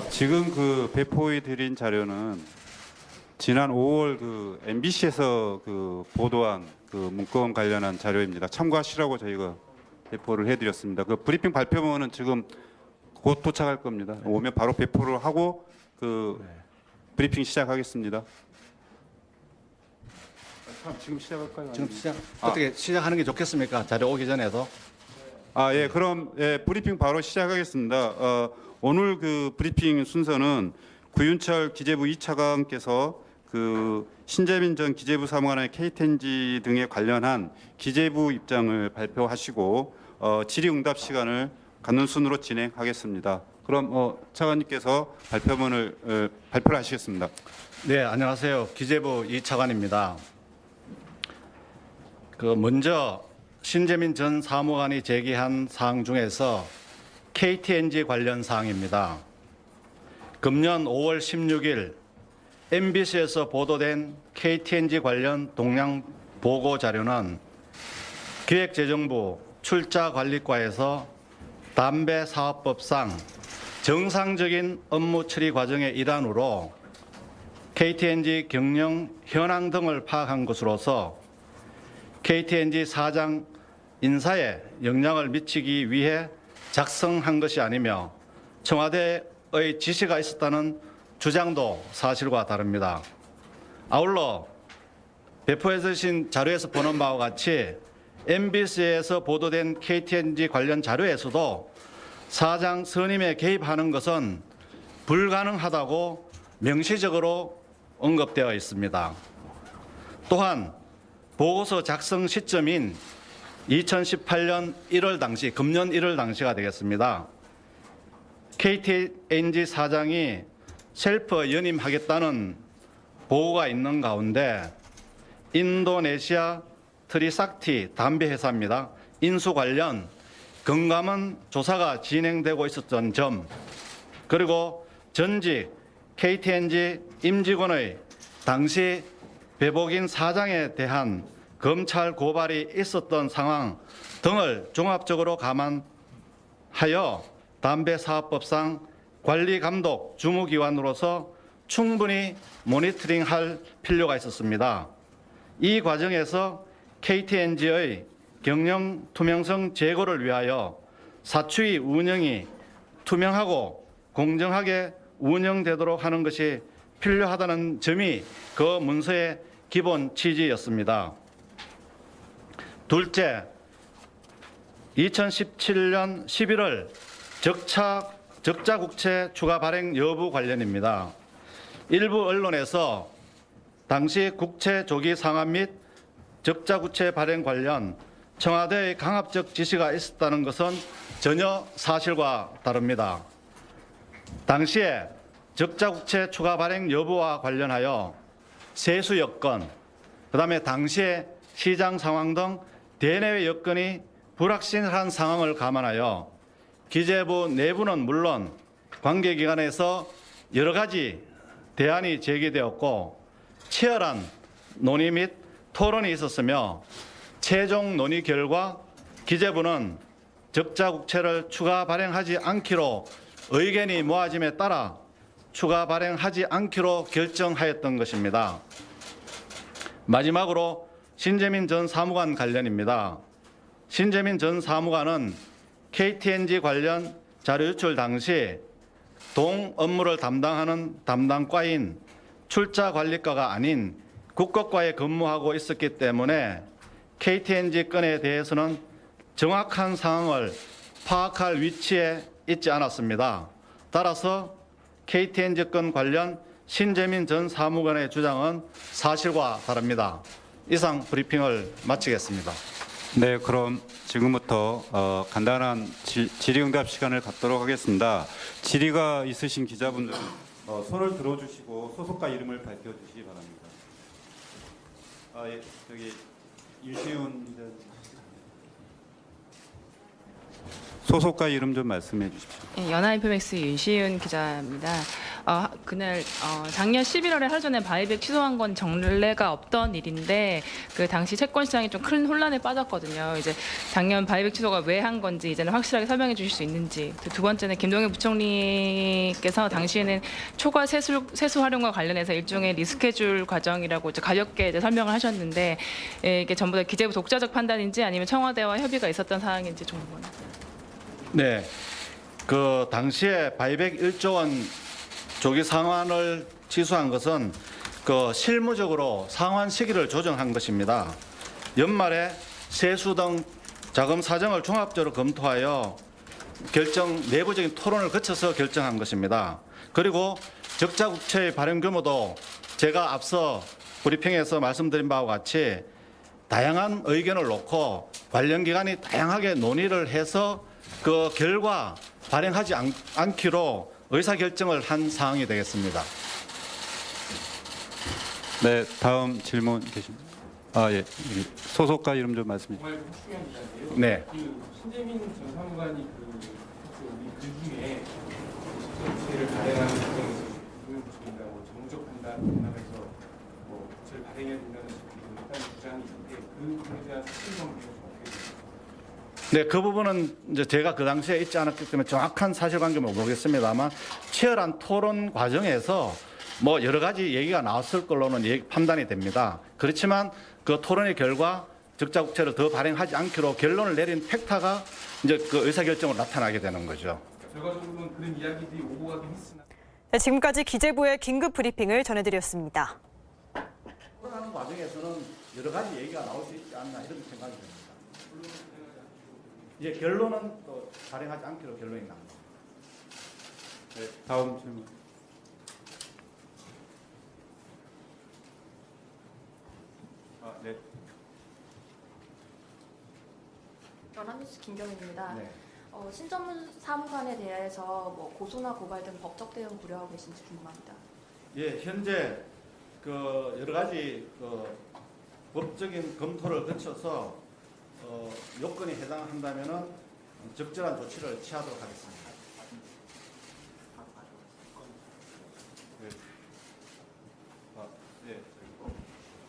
지금 그 배포해 드린 자료는 지난 5월 그 MBC에서 그 보도한 그 문건 관련한 자료입니다. 참고하시라고 저희가 배포를 해드렸습니다. 그 브리핑 발표문은 지금 곧 도착할 겁니다. 오면 바로 배포를 하고 그 브리핑 시작하겠습니다. 지금 시작할까요? 지금 어떻게 시작하는 게 좋겠습니까? 자료 오기 전에도. 예, 그럼 브리핑 바로 시작하겠습니다. 오늘 그 브리핑 순서는 구윤철 기재부 2차관께서 그 신재민 전 기재부 사무관의 KTNG 등에 관련한 기재부 입장을 발표하시고 질의응답 시간을 갖는 순으로 진행하겠습니다. 그럼 차관님께서 발표문을 발표를 하시겠습니다. 네, 안녕하세요. 기재부 이차관입니다. 먼저 신재민 전 사무관이 제기한 사항 중에서 KTNG 관련 사항입니다. 금년 5월 16일 MBC에서 보도된 KTNG 관련 동향 보고 자료는 기획재정부 출자관리과에서 담배 사업법상 정상적인 업무 처리 과정의 일환으로 KTNG 경영 현황 등을 파악한 것으로서 KTNG 사장 인사에 영향을 미치기 위해 작성한 것이 아니며 청와대의 지시가 있었다는 주장도 사실과 다릅니다. 아울러 배포해 주신 자료에서 보는 바와 같이 MBC에서 보도된 KTNG 관련 자료에서도 사장 선임에 개입하는 것은 불가능하다고 명시적으로 언급되어 있습니다. 또한 보고서 작성 시점인 2018년 1월 당시, 금년 1월 당시가 되겠습니다. KTNG 사장이 셀프 연임하겠다는 보고가 있는 가운데 인도네시아 트리삭티 담배 회사입니다. 인수 관련 금감원 조사가 진행되고 있었던 점, 그리고 전직 KTNG 임직원의 당시 배복인 사장에 대한 검찰 고발이 있었던 상황 등을 종합적으로 감안하여 담배사업법상 관리감독 주무기관으로서 충분히 모니터링할 필요가 있었습니다. 이 과정에서 KTNG의 경영 투명성 제고를 위하여 사추위 운영이 투명하고 공정하게 운영되도록 하는 것이 필요하다는 점이 그 문서의 기본 취지였습니다. 둘째, 2017년 11월 적자국채 추가 발행 여부 관련입니다. 일부 언론에서 당시 국채 조기 상환 및 적자국채 발행 관련 청와대의 강압적 지시가 있었다는 것은 전혀 사실과 다릅니다. 당시에 적자국채 추가 발행 여부와 관련하여 세수 여건, 그다음에 당시의 시장 상황 등 대내외 여건이 불확실한 상황을 감안하여 기재부 내부는 물론 관계기관에서 여러 가지 대안이 제기되었고 치열한 논의 및 토론이 있었으며 최종 논의 결과 기재부는 적자국채를 추가 발행하지 않기로 의견이 모아짐에 따라 추가 발행하지 않기로 결정하였던 것입니다. 마지막으로 신재민 전 사무관 관련입니다. 신재민 전 사무관은 KTNG 관련 자료 유출 당시 동 업무를 담당하는 담당과인 출자관리과가 아닌 국거과에 근무하고 있었기 때문에 KTNG 건에 대해서는 정확한 상황을 파악할 위치에 있지 않았습니다. 따라서 KTNG 건 관련 신재민 전 사무관의 주장은 사실과 다릅니다. 이상 브리핑을 마치겠습니다. 네, 그럼 지금부터 간단한 질의응답 시간을 갖도록 하겠습니다. 질의가 있으신 기자분들은 손을 들어주시고 소속과 이름을 밝혀주시기 바랍니다. 예, 저기 유시훈 기자. 소속과 이름 좀 말씀해 주십시오. 예, 연합인포맥스 윤시윤 기자입니다. 그날 작년 11월에 하루 전에 바이백 취소한 건 전례가 없던 일인데 그 당시 채권 시장이 좀 큰 혼란에 빠졌거든요. 이제 작년 바이백 취소가 왜 한 건지 이제는 확실하게 설명해 주실 수 있는지. 두 번째는 김동연 부총리께서 당시에는 초과 세수 활용과 관련해서 일종의 리스케줄 과정이라고 이제 가볍게 이제 설명을 하셨는데 이게 전부 다 기재부 독자적 판단인지 아니면 청와대와 협의가 있었던 사항인지 좀 궁금합니다. 네, 그 당시에 바이백 1조 원 조기 상환을 취소한 것은 그 실무적으로 상환 시기를 조정한 것입니다. 연말에 세수 등 자금 사정을 종합적으로 검토하여 내부적인 토론을 거쳐서 결정한 것입니다. 그리고 적자 국채의 발행 규모도 제가 앞서 브리핑에서 말씀드린 바와 같이 다양한 의견을 놓고 관련 기관이 다양하게 논의를 해서 그 결과 발행하지 않기로 의사결정을 한 사항이 되겠습니다. 네, 다음 질문 계십니까? 예. 소속과 이름 좀 말씀해 주십시오. 정말 중요한 기사인데요. 네. 신재민 전 사무관이 우리 중에 부채를 발행하는 과정에서 금융부처인가 정무적 판단 하면서 부채를 발행해야 된다는 일단 주장이 있는데 그 부분에 대한 사실관계가 좀 어떻게 됩니까? 네, 그 부분은 이제 제가 그 당시에 있지 않았기 때문에 정확한 사실관계는 모르겠습니다만 치열한 토론 과정에서 여러 가지 얘기가 나왔을 걸로는 판단이 됩니다. 그렇지만 그 토론의 결과 적자 국채를 더 발행하지 않기로 결론을 내린 팩타가 이제 그 의사결정으로 나타나게 되는 거죠. 결과적으로는 그런 이야기들이 오고 가긴 했으나 네, 지금까지 기재부의 긴급 브리핑을 전해드렸습니다. 토론하는 과정에서는 여러 가지 얘기가 나올 수 있지 않나 이런 생각이 듭니다. 이제 결론은 또 발행하지 않기로 결론이 납니다. 네, 다음 질문. 네. 연합뉴스 김경입니다. 네. 신전문 사무관에 대해서 고소나 고발 등 법적 대응 고려하고 계신지 궁금합니다. 예, 현재 그 여러 가지 그 법적인 검토를 거쳐서 요건이 해당한다면은 적절한 조치를 취하도록 하겠습니다.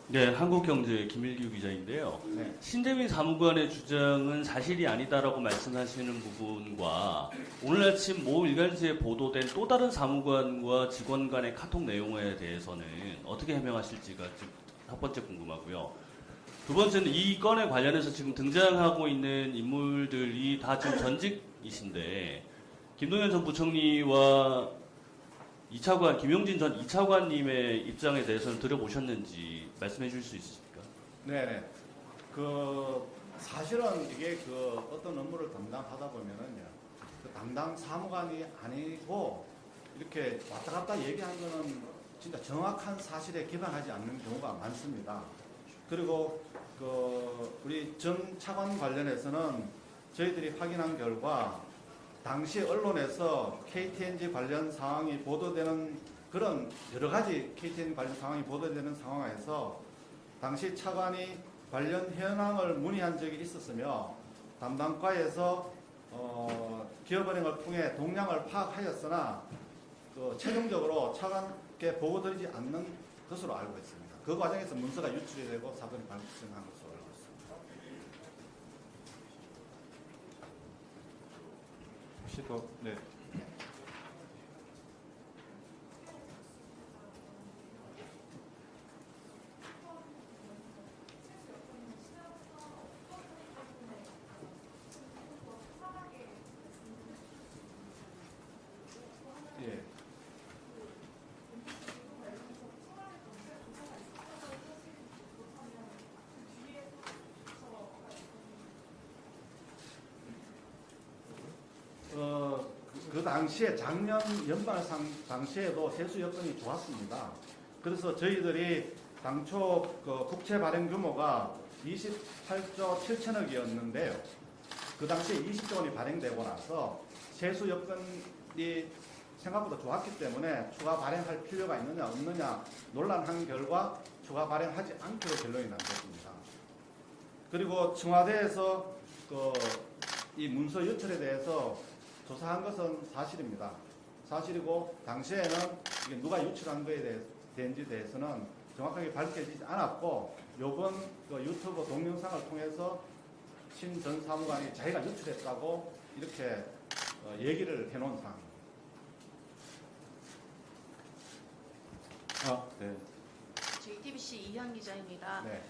네, 한국경제 김일규 기자인데요. 네. 신재민 사무관의 주장은 사실이 아니다라고 말씀하시는 부분과 오늘 아침 모 일간지에 보도된 또 다른 사무관과 직원 간의 카톡 내용에 대해서는 어떻게 해명하실지가 첫 번째 궁금하고요. 두 번째는 이 건에 관련해서 지금 등장하고 있는 인물들이 다 지금 전직이신데 김동연 전 부총리와 김용진 전 2차관님의 입장에 대해서는 들어보셨는지 말씀해 주실 수 있으십니까? 네. 그 사실은 이게 그 어떤 업무를 담당하다 보면은요. 그 담당 사무관이 아니고 이렇게 왔다 갔다 얘기한 거는 진짜 정확한 사실에 기반하지 않는 경우가 많습니다. 그리고 그 우리 전 차관 관련해서는 저희들이 확인한 결과 당시 언론에서 KTNG 관련 상황이 보도되는 그런 여러 가지 KTNG 관련 상황이 보도되는 상황에서 당시 차관이 관련 현황을 문의한 적이 있었으며 담당과에서 기업은행을 통해 동향을 파악하였으나 최종적으로 차관께 보고드리지 않는 것으로 알고 있습니다. 그 과정에서 문서가 유출이 되고 사건이 발생한 것으로 알고 있습니다. 혹시 더 네. 예. 그 당시에 작년 연말 당시에도 세수 여건이 좋았습니다. 그래서 저희들이 당초 그 국채 발행 규모가 28조 7천억이었는데요. 그 당시에 20조 원이 발행되고 나서 세수 여건이 생각보다 좋았기 때문에 추가 발행할 필요가 있느냐 없느냐 논란한 결과 추가 발행하지 않기로 결론이 난 것입니다. 그리고 청와대에서 그 이 문서 유출에 대해서 조사한 것은 사실입니다. 사실이고 당시에는 이게 누가 유출한 거에 대한지 대해서는 정확하게 밝혀지지 않았고 요번 그 유튜브 동영상을 통해서 신 전 사무관이 자기가 유출했다고 이렇게 얘기를 해놓은 상황입니다. 네. JTBC 이현 기자입니다. 네.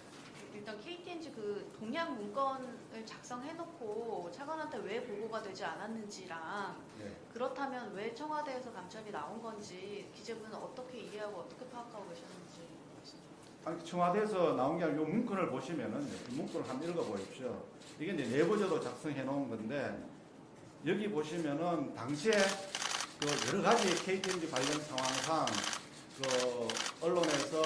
일단 KTNG 그 동향 문건을 작성해놓고 차관한테 왜 보고가 되지 않았는지랑 네. 그렇다면 왜 청와대에서 감찰이 나온 건지 기재부는 어떻게 이해하고 어떻게 파악하고 계셨는지 말씀 좀 아니, 청와대에서 나온 게 아니라 이 문건을 보시면은 이 문건을 한번 읽어보십시오. 이게 이제 내부조도 작성해 놓은 건데 여기 보시면은 당시에 그 여러 가지 KTNG 관련 상황상 그 언론에서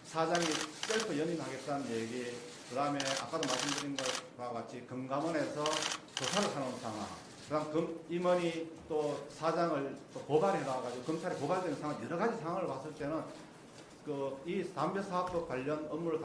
사장이 셀프 연임하겠다는 얘기, 그 다음에 아까도 말씀드린 것과 같이 금감원에서 조사를 하는 상황, 그 다음 임원이 또 사장을 또 고발해 나와가지고 검찰에 고발되는 상황, 여러 가지 상황을 봤을 때는 이 담배사업법 관련 업무를